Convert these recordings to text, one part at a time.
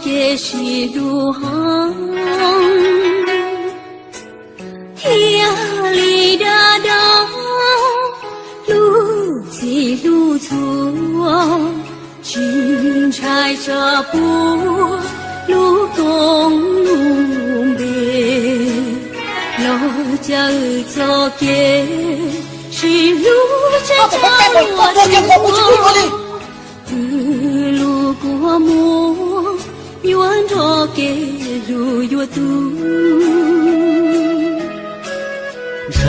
给是路航，天里的道，路起路错，金钗这步，路公路北，老家走给是路这条我路过莫远着给路越多，人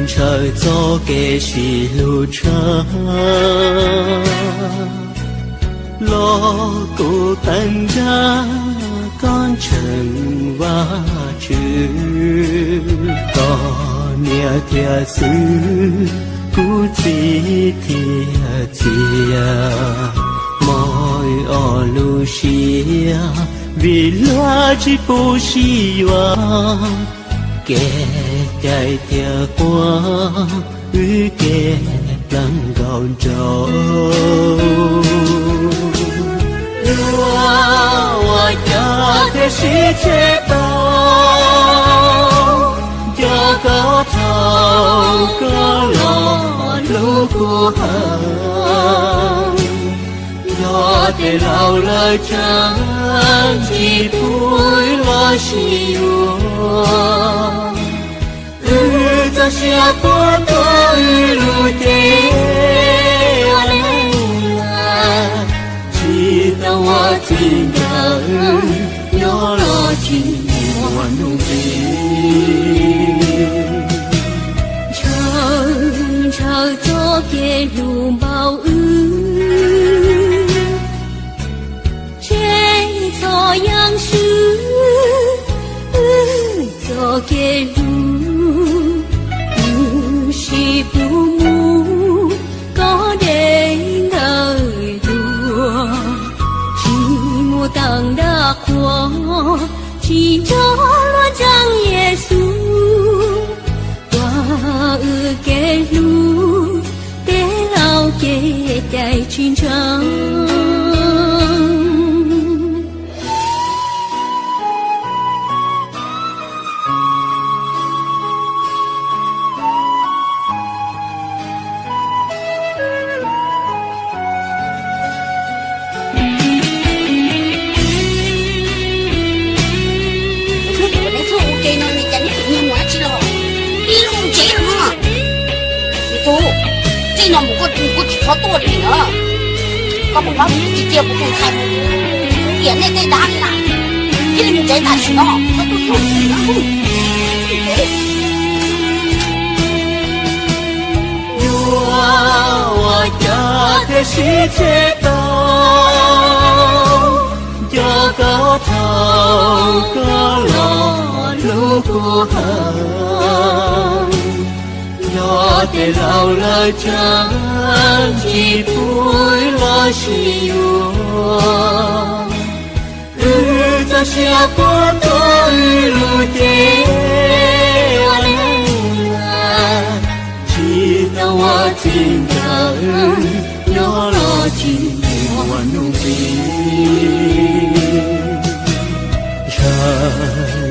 车走给是路程，路过等着赶程瓦去，高年天事。古迹铁子呀，每个路西呀，为了这不希望，给带的光，与给能够走。我要的是街道，有个头个路。路过河，有的老了真几不了希望，日子下过多路的来，直到我听到有了情我努力。朝走给路毛雨，这草杨树，走给路，不是不木，高的那路，寂寞当大火，chỉ cho lo chẳng耶稣。kẻ lu để lao kẻ đại chiến tranh这那我挑多的呢，搞不好你接不住菜，眼泪在哪里啦？这里面在哪去呢？我都挑起了。我家的世界都有个头个老路过河。我的老了真记不了希望，日子下过多路的来，直到我听到有了情我努力。人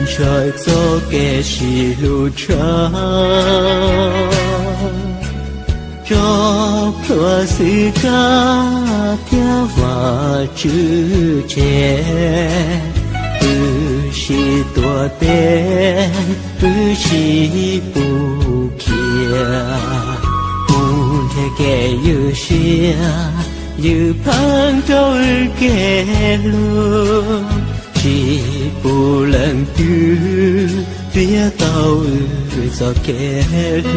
生走给是路程，这可是个电话之间，不是多变，不是不见，不天给有些，有朋友给路。chỉ不能丢，跌倒再给路。